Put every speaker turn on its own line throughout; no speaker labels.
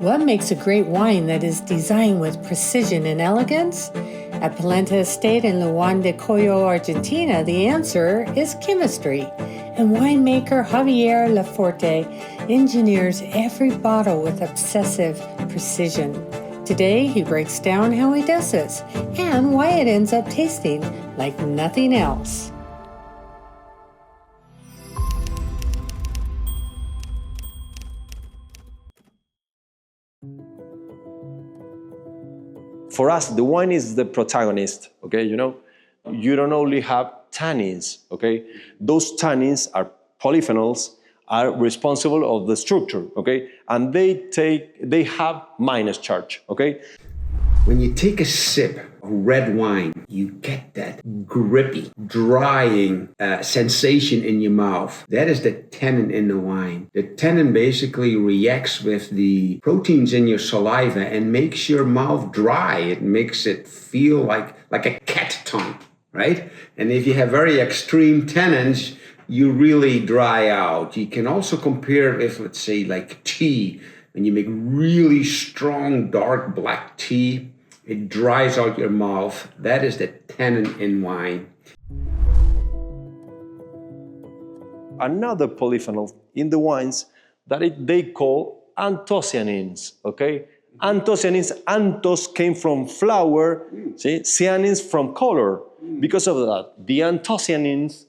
What makes a great wine that is designed with precision and elegance? At Pulenta Estate in Luan de Cuyo, Argentina, the answer is chemistry. And winemaker Javier Laforte engineers every bottle with obsessive precision. Today, he breaks down how he does this and why it ends up tasting like nothing else.
For us, the wine is the protagonist, okay? You don't only have tannins, okay? Those tannins are polyphenols, are responsible of the structure, okay? And they have minus charge, okay?
When you take a sip of red wine, you get that grippy, drying sensation in your mouth. That is the tannin in the wine. The tannin basically reacts with the proteins in your saliva and makes your mouth dry. It makes it feel like a cat tongue, right? And if you have very extreme tannins, you really dry out. You can also compare it with, let's say, like tea. When you make really strong, dark black tea, it dries out your mouth. That is the tannin in wine.
Another polyphenol in the wines that they call anthocyanins, okay? Anthocyanins, anthos came from flower, see? Cyanins from color. Because of that, the anthocyanins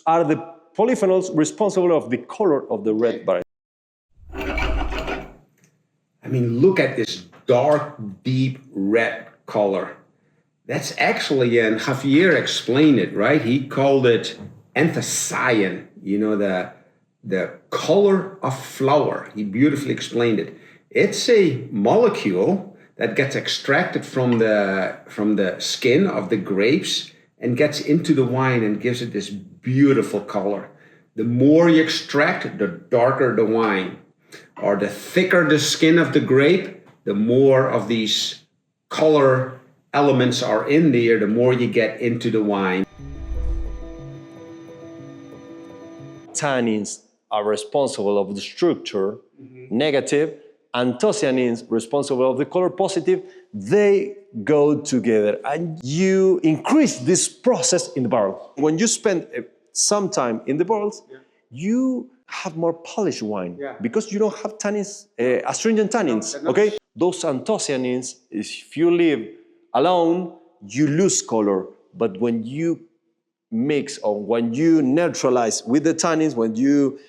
are the polyphenols responsible of the color of the red variety.
I mean, look at this dark, deep red color. That's actually, and Javier explained it, right? He called it anthocyan, the color of flower. He beautifully explained it. It's a molecule that gets extracted from the skin of the grapes and gets into the wine and gives it this beautiful color. The more you extract, the darker the wine. Or the thicker the skin of the grape, the more of these color elements are in there, the more you get into the wine.
Tannins are responsible of the structure, negative, anthocyanins responsible of the color, positive. They go together and you increase this process in the barrel. When you spend some time in the barrels, you have more polished wine because you don't have tannins, astringent tannins, okay? Those anthocyanins, if you leave alone, you lose color. But when you mix or when you neutralize with the tannins, when you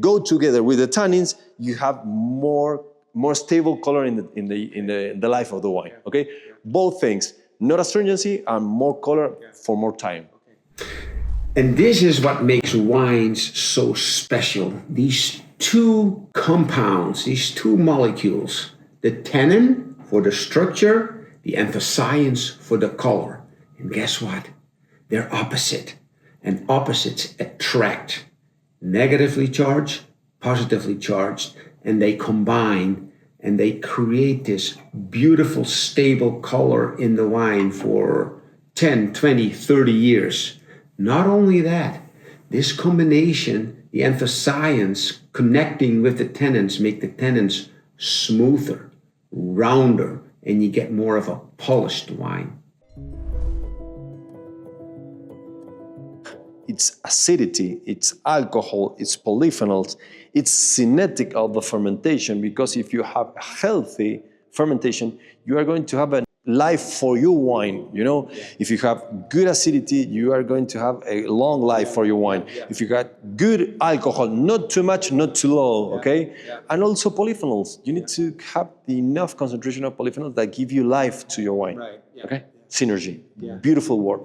go together with the tannins, you have more stable color in the life of the wine, okay? Both things, not astringency and more color for more time.
And this is what makes wines so special. These two compounds, these two molecules, the tannin for the structure, the anthocyans for the color. And guess what? They're opposite. And opposites attract. Negatively charged, positively charged, and they combine and they create this beautiful, stable color in the wine for 10, 20, 30 years. Not only that, this combination, the anthocyans connecting with the tannins, make the tannins smoother, rounder, and you get more of a polished wine.
It's acidity, it's alcohol, it's polyphenols, it's cinetic of the fermentation, because if you have healthy fermentation, you are going to have a life for your wine, If you have good acidity, you are going to have a long life for your wine. If you got good alcohol, not too much, not too low, okay? And also polyphenols. You need to have enough concentration of polyphenols that give you life to your wine, okay? Synergy, beautiful word.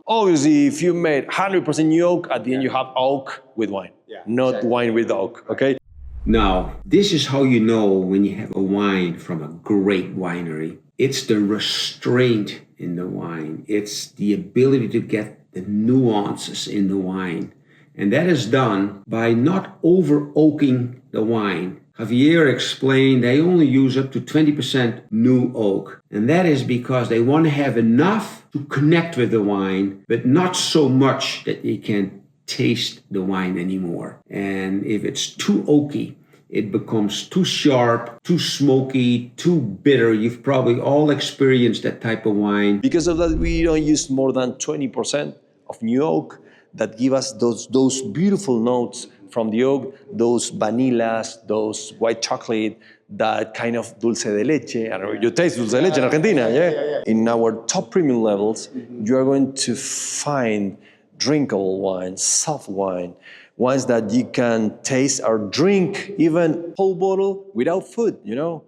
Obviously, if you made 100% new oak, at the end you have oak with wine, not wine with oak, okay?
Now, this is how you know when you have a wine from a great winery. It's the restraint in the wine. It's the ability to get the nuances in the wine. And that is done by not over-oaking the wine. Javier explained they only use up to 20% new oak. And that is because they want to have enough to connect with the wine, but not so much that you can taste the wine anymore. And if it's too oaky, it becomes too sharp, too smoky, too bitter. You've probably all experienced that type of wine.
Because of that, we don't use more than 20% of new oak that give us those beautiful notes from the oak, those vanillas, those white chocolate, that kind of dulce de leche. I don't know, you taste dulce de leche in Argentina, yeah? In our top premium levels, you are going to find drinkable wine, soft wine, wines that you can taste or drink even whole bottle without food, you know?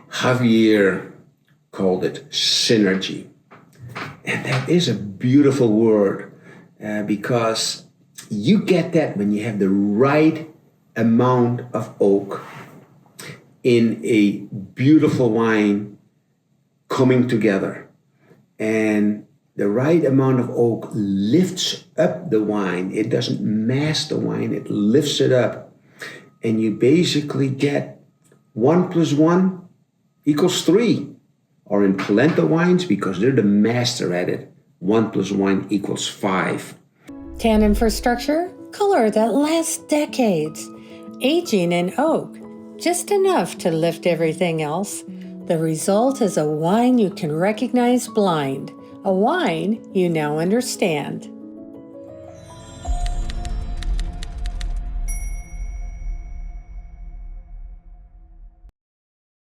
Javier called it synergy. And that is a beautiful word because you get that when you have the right amount of oak in a beautiful wine coming together. And the right amount of oak lifts up the wine. It doesn't mask the wine, it lifts it up. And you basically get 1 + 1 = 3. Or in Pulenta wines, because they're the master at it, 1 + 1 = 5.
Tannin for structure, color that lasts decades. Aging in oak, just enough to lift everything else. The result is a wine you can recognize blind, a wine you now understand.